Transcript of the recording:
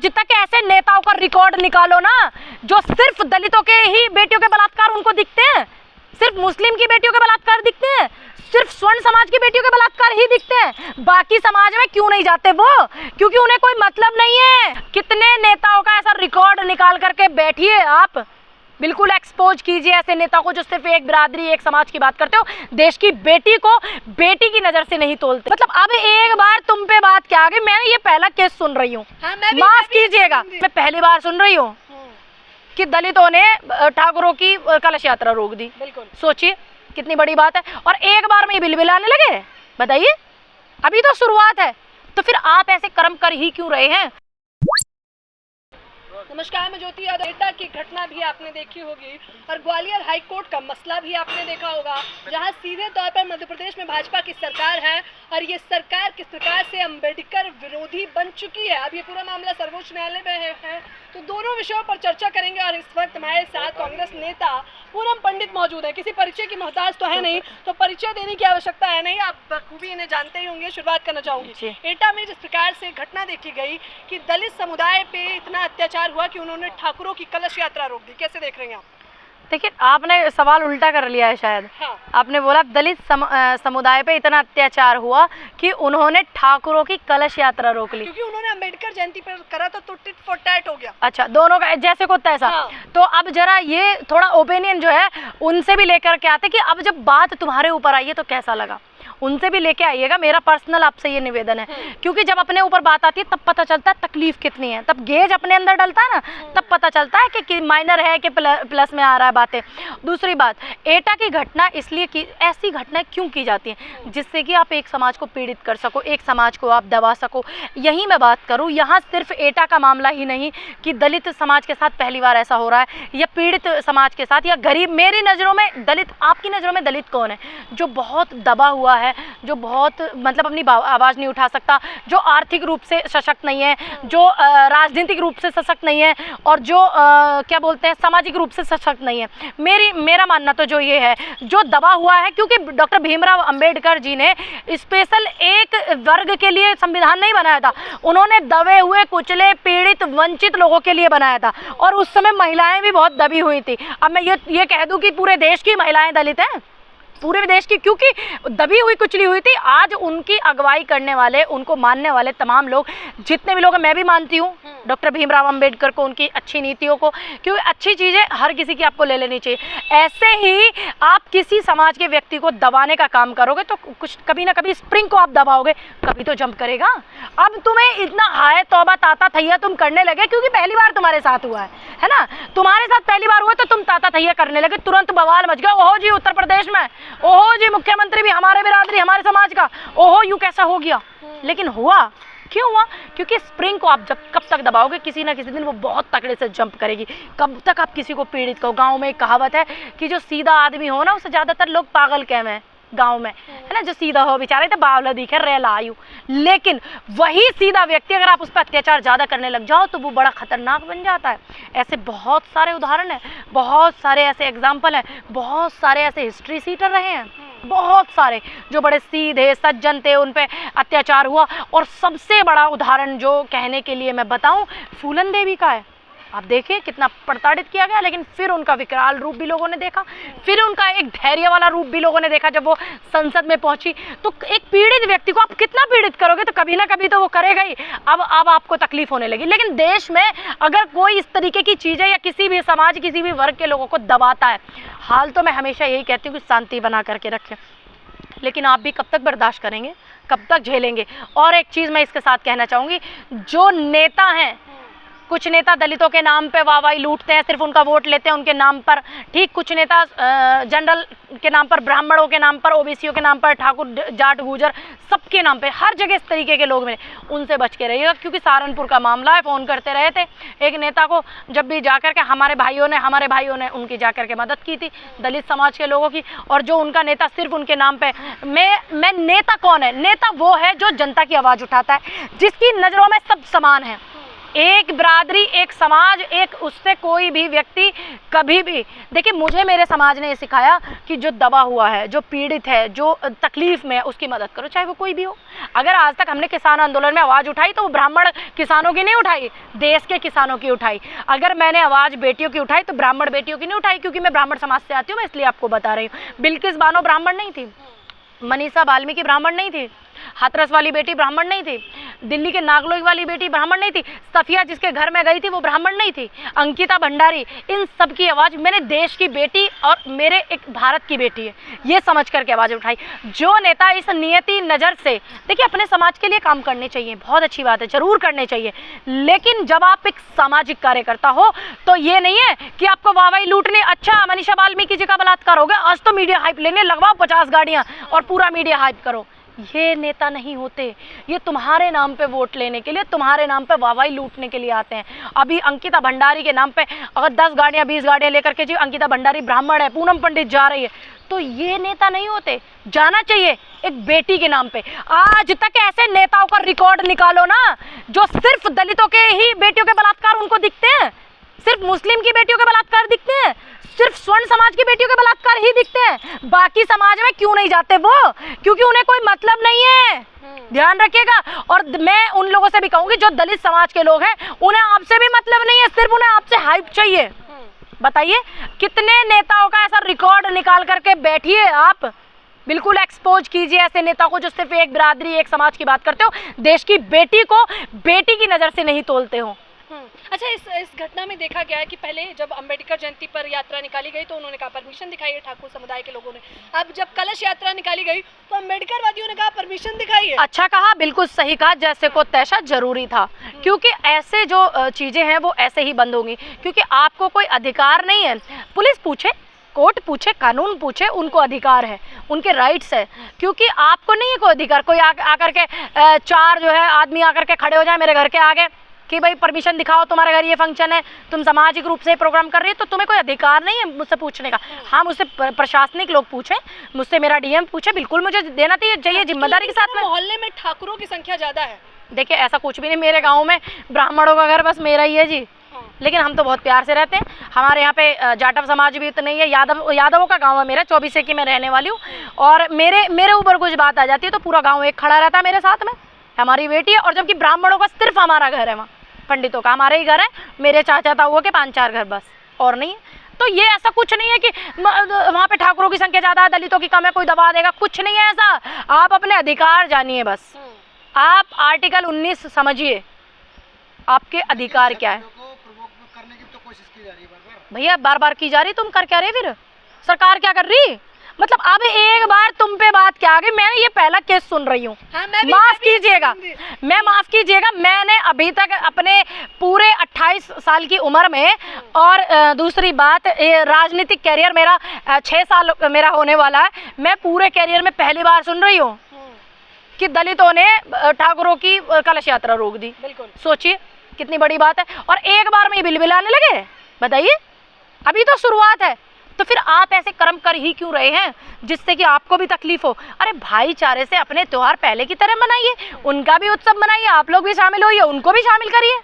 आज तक ऐसे नेताओं का रिकॉर्ड निकालो ना जो सिर्फ दलितों के ही बेटियों के बलात्कार उनको दिखते हैं, सिर्फ मुस्लिम की बेटियों के बलात्कार दिखते हैं, सिर्फ स्वर्ण समाज की बेटियों के बलात्कार ही दिखते हैं, बाकी समाज में क्यों नहीं जाते वो? क्योंकि उन्हें कोई मतलब नहीं है। कितने नेताओं का ऐसा रिकॉर्ड निकाल करके बैठिए आप, बिल्कुल एक्सपोज कीजिए ऐसे नेता को जो सिर्फ एक बिरादरी एक समाज की बात करते हो, देश की बेटी को बेटी की नजर से नहीं तोलते। मतलब अब एक बार तुम पे बात क्या आ गई, मैंने ये पहला केस सुन रही हूँ, माफ कीजिएगा, मैं पहली बार सुन रही हूँ कि दलितों ने ठाकुरों की कलश यात्रा रोक दी। बिल्कुल सोचिए कितनी बड़ी बात है, और एक बार में बिलबिलाने लगे। बताइए, अभी तो शुरुआत है, तो फिर आप ऐसे कर्म कर ही क्यों रहे हैं? नमस्कार, मैं ज्योति यादव। एटा की घटना भी आपने देखी होगी और ग्वालियर हाई कोर्ट का मसला भी आपने देखा होगा, जहां सीधे तौर पर मध्य प्रदेश में भाजपा की सरकार है और ये सरकार किस प्रकार से अम्बेडकर विरोधी बन चुकी है। अब ये पूरा मामला सर्वोच्च न्यायालय में है, तो दोनों विषयों पर चर्चा करेंगे। और इस वक्त हमारे साथ कांग्रेस नेता पूनम पंडित मौजूद है। किसी परिचय की मोहताज तो है नहीं, तो परिचय देने की आवश्यकता है नहीं, आप बखूबी इन्हें जानते ही होंगे। शुरुआत करना चाहूंगी, एटा में जिस प्रकार से घटना देखी गई कि दलित समुदाय पे इतना अत्याचार हुआ कि उन्होंने ठाकुरों की कलश यात्रा रोक दी, कैसे देख रहे हैं आप? देखिए, आपने सवाल उल्टा कर लिया है शायद। हाँ। आपने बोला दलित समुदाय पे इतना अत्याचार हुआ कि उन्होंने ठाकुरों की कलश यात्रा रोक ली, क्योंकि उन्होंने अम्बेडकर जयंती पर करा तो टिट फॉर टैट हो गया। अच्छा, दोनों का जैसे को तैसा। हाँ। तो अब जरा ये थोड़ा ओपिनियन जो है उनसे भी लेकर के आते कि अब जब बात तुम्हारे ऊपर आई है तो कैसा लगा, उनसे भी लेके आइएगा। मेरा पर्सनल आपसे ये निवेदन है, क्योंकि जब अपने ऊपर बात आती है तब पता चलता है तकलीफ कितनी है, तब गेज अपने अंदर डलता है ना, तब पता चलता है कि माइनर है कि प्लस में आ रहा है बातें। दूसरी बात, एटा की घटना इसलिए कि ऐसी घटनाएं क्यों की जाती हैं जिससे कि आप एक समाज को पीड़ित कर सको, एक समाज को आप दबा सको। यही मैं बात करूँ, यहाँ सिर्फ एटा का मामला ही नहीं कि दलित समाज के साथ पहली बार ऐसा हो रहा है, या पीड़ित समाज के साथ, या गरीब। मेरी नज़रों में दलित, आपकी नज़रों में दलित कौन है जो बहुत दबा हुआ है, जो बहुत मतलब अपनी आवाज़ नहीं उठा सकता, जो आर्थिक रूप से सशक्त नहीं है, जो राजनीतिक रूप से सशक्त नहीं है, और जो क्या बोलते हैं सामाजिक रूप से सशक्त नहीं है? मेरा मानना तो जो ये है, जो दबा हुआ है, क्योंकि डॉक्टर भीमराव अंबेडकर जी ने स्पेशल एक वर्ग के लिए संविधान नहीं बनाया था, उन्होंने दबे हुए, कुचले, पीड़ित, वंचित लोगों के लिए बनाया था। और उस समय महिलाएं भी बहुत दबी हुई थी। अब मैं ये कह दूं कि पूरे देश की महिलाएं दलित हैं, पूरे देश की, क्योंकि दबी हुई कुचली हुई थी। आज उनकी अगुवाई करने वाले, उनको मानने वाले तमाम लोग, जितने भी लोग हैं, मैं भी मानती हूँ डॉक्टर भीमराव अंबेडकर को, उनकी अच्छी नीतियों को, क्योंकि अच्छी चीज़ें हर किसी की आपको ले लेनी चाहिए। ऐसे ही आप किसी समाज के व्यक्ति को दबाने का काम करोगे तो कुछ कभी ना कभी स्प्रिंग को आप दबाओगे, कभी तो जंप करेगा। अब तुम्हें इतना हाय तौबा ताता थैया तुम करने लगे क्योंकि पहली बार तुम्हारे साथ हुआ है ना, तुम्हारे साथ पहली बार हुआ तो तुम ताता थैया करने लगे, तुरंत बवाल मच गया। ओहो जी, उत्तर प्रदेश में, ओहो जी, मुख्यमंत्री भी हमारे बिरादरी, हमारे समाज का, ओहो यूं कैसा हो गया। लेकिन हुआ क्यों हुआ? क्योंकि स्प्रिंग को आप जब कब तक दबाओगे, किसी ना किसी दिन वो बहुत तगड़े से जंप करेगी। कब तक आप किसी को पीड़ित करो? गांव में एक कहावत है कि जो सीधा आदमी हो ना, उसे ज़्यादातर लोग पागल कहते हैं गांव में, है ना, जो सीधा हो बेचारे तो बावला दिखे रेला आयु। लेकिन वही सीधा व्यक्ति अगर आप उस पर अत्याचार ज़्यादा करने लग जाओ तो वो बड़ा खतरनाक बन जाता है। ऐसे बहुत सारे उदाहरण हैं, बहुत सारे ऐसे एग्जाम्पल हैं, बहुत सारे ऐसे हिस्ट्री सीटर रहे हैं, बहुत सारे जो बड़े सीधे सज्जन थे उन पे अत्याचार हुआ। और सबसे बड़ा उदाहरण जो कहने के लिए मैं बताऊं, फूलन देवी का है। आप देखिए कितना प्रताड़ित किया गया, लेकिन फिर उनका विकराल रूप भी लोगों ने देखा, फिर उनका एक धैर्य वाला रूप भी लोगों ने देखा जब वो संसद में पहुंची। तो एक पीड़ित व्यक्ति को आप कितना पीड़ित करोगे, तो कभी ना कभी तो वो करेगा ही। अब आपको तकलीफ होने लगी। लेकिन देश में अगर कोई इस तरीके की चीज़ें या किसी भी समाज, किसी भी वर्ग के लोगों को दबाता है, हाल तो मैं हमेशा यही कहती हूँ कि शांति बना करके रखें। लेकिन आप भी कब तक बर्दाश्त करेंगे, कब तक झेलेंगे? और एक चीज़ मैं इसके साथ कहना चाहूँगी, जो नेता हैं, कुछ नेता दलितों के नाम पे वाहवाही लूटते हैं, सिर्फ उनका वोट लेते हैं उनके नाम पर, ठीक। कुछ नेता जनरल के नाम पर, ब्राह्मणों के नाम पर, ओबीसीओ के नाम पर, ठाकुर जाट गुजर सबके नाम पे, हर जगह इस तरीके के लोग मिले, उनसे बच के रहिएगा। क्योंकि सहारनपुर का मामला है, फ़ोन करते रहे थे एक नेता को, जब भी जाकर के हमारे भाइयों ने उनकी जाकर के मदद की थी, दलित समाज के लोगों की। और जो उनका नेता सिर्फ उनके नाम पे, मैं नेता कौन है? नेता वो है जो जनता की आवाज़ उठाता है, जिसकी नज़रों में सब समान है। एक बिरादरी, एक समाज, एक उससे कोई भी व्यक्ति कभी भी, देखिए मुझे मेरे समाज ने ये सिखाया कि जो दबा हुआ है, जो पीड़ित है, जो तकलीफ में है, उसकी मदद करो, चाहे वो कोई भी हो। अगर आज तक हमने किसान आंदोलन में आवाज़ उठाई तो वो ब्राह्मण किसानों की नहीं उठाई, देश के किसानों की उठाई। अगर मैंने आवाज़ बेटियों की उठाई तो ब्राह्मण बेटियों की नहीं उठाई, क्योंकि मैं ब्राह्मण समाज से आती हूँ, मैं इसलिए आपको बता रही हूँ। बिल्किस बानो ब्राह्मण नहीं थी, मनीषा वाल्मीकि ब्राह्मण नहीं थी, हाथरस वाली बेटी ब्राह्मण नहीं थी, दिल्ली के नागलोई वाली बेटी ब्राह्मण नहीं थी, सफिया जिसके घर में गई थी वो ब्राह्मण नहीं थी, अंकिता भंडारी, इन सब की आवाज़ मैंने देश की बेटी और मेरे एक भारत की बेटी है ये समझ करके आवाज़ उठाई। जो नेता इस नियति नज़र से, देखिए अपने समाज के लिए काम करने चाहिए, बहुत अच्छी बात है, ज़रूर करने चाहिए, लेकिन जब आप एक सामाजिक कार्यकर्ता हो तो ये नहीं है कि आपको वाहवाही लूटने, अच्छा मनीषा वाल्मीकि जी का बलात्कार हो गया, आज तो मीडिया हाइप लेने लगवाओ 50 गाड़ियाँ और पूरा मीडिया हाइप करो। ये नेता नहीं होते, ये तुम्हारे नाम पे वोट लेने के लिए, तुम्हारे नाम पे वाहवाही लूटने के लिए आते हैं। अभी अंकिता भंडारी के नाम पे अगर 10 गाड़ियाँ 20 गाड़ियाँ लेकर के जी अंकिता भंडारी ब्राह्मण है, पूनम पंडित जा रही है, तो ये नेता नहीं होते। जाना चाहिए एक बेटी के नाम पे। आज तक ऐसे नेताओं का रिकॉर्ड निकालो ना जो सिर्फ दलितों के ही बेटियों के बलात्कार उनको दिखते हैं, सिर्फ मुस्लिम की बेटियों के बलात्कार दिखते हैं, सिर्फ स्वर्ण समाज की बेटियों के बलात्कार ही दिखते हैं, बाकी समाज में क्यों नहीं जाते वो? क्योंकि उन्हें कोई मतलब नहीं है, ध्यान रखिएगा। और मैं उन लोगों से भी कहूंगी जो दलित समाज के लोग हैं, उन्हें आपसे भी मतलब नहीं है, सिर्फ उन्हें आपसे हाइप चाहिए। बताइए कितने नेताओं का ऐसा रिकॉर्ड निकाल करके बैठिए आप, बिल्कुल एक्सपोज कीजिए ऐसे नेता को जो सिर्फ एक बिरादरी, एक समाज की बात करते हो, देश की बेटी को बेटी की नज़र से नहीं तोलते हो। अच्छा, इस घटना में देखा गया है कि पहले जब अंबेडकर जयंती पर यात्रा निकाली गई तो उन्होंने कहा परमिशन दिखाई है ठाकुर समुदाय के लोगों ने, अब जब कलश यात्रा निकाली गई तो अंबेडकर वादियों ने कहा परमिशन दिखाई है। अच्छा कहा, बिल्कुल सही कहा, जैसे को तैसा जरूरी था, क्योंकि ऐसे जो चीज़ें हैं वो ऐसे ही बंद होंगी, क्योंकि आपको कोई अधिकार नहीं है। पुलिस पूछे, कोर्ट पूछे, कानून पूछे, उनको अधिकार है, उनके राइट्स है, क्योंकि आपको नहीं है कोई अधिकार। कोई आकर के 4 जो है आदमी आकर के खड़े हो जाए मेरे घर के आगे कि भाई परमिशन दिखाओ, तुम्हारे घर ये फंक्शन है, तुम सामाजिक रूप से प्रोग्राम कर रही है, तो तुम्हें कोई अधिकार नहीं है मुझसे पूछने का। हाँ, मुझसे प्रशासनिक लोग पूछे, मुझसे मेरा डीएम पूछे, बिल्कुल मुझे देना चाहिए जिम्मेदारी के साथ में। मोहल्ले में ठाकुरों की संख्या ज़्यादा है। देखिए ऐसा कुछ भी नहीं, मेरे गाँव में ब्राह्मणों का घर बस मेरा ही है जी, लेकिन हम तो बहुत प्यार से रहते हैं। हमारे यहाँ पे जाटव समाज भी उतना ही है, यादवों का गांव है मेरा, 24 की मैं रहने वाली हूँ, और मेरे ऊपर कुछ बात आ जाती है तो पूरा गांव एक खड़ा रहता है मेरे साथ में, हमारी बेटी है। और जबकि ब्राह्मणों का सिर्फ हमारा घर है, वहाँ पंडितों का हमारे ही घर है, मेरे चाचा ताऊओं के 5-4 घर बस, और नहीं है। तो ये ऐसा कुछ नहीं है कि वहाँ पे ठाकुरों की संख्या ज़्यादा है, दलितों की कम है, कोई दबा देगा, कुछ नहीं है ऐसा। आप अपने अधिकार जानिए बस, आप आर्टिकल 19 समझिए, आपके अधिकार क्या है। भैया बार बार की जा रही, तुम कर क्या रहे, फिर सरकार क्या कर रही? मतलब अब एक बार तुम पे बात क्या आ गई, मैंने ये पहला केस सुन रही हूँ। हाँ, माफ कीजिएगा, माफ कीजिएगा, मैंने अभी तक अपने पूरे 28 साल की उम्र में, और दूसरी बात राजनीतिक कैरियर मेरा 6 साल मेरा होने वाला है, मैं पूरे कैरियर में पहली बार सुन रही हूँ कि दलितों ने ठाकुरों की कलश यात्रा रोक दी। सोचिए कितनी बड़ी बात है, और एक बार में बिल बिलाने लगे। बताइए, अभी तो शुरुआत है, तो फिर आप ऐसे कर्म कर ही क्यों रहे हैं जिससे कि आपको भी तकलीफ हो? अरे भाईचारे से अपने त्योहार पहले की तरह मनाइए, उनका भी उत्सव मनाइए, आप लोग भी शामिल होइए, उनको भी शामिल करिए।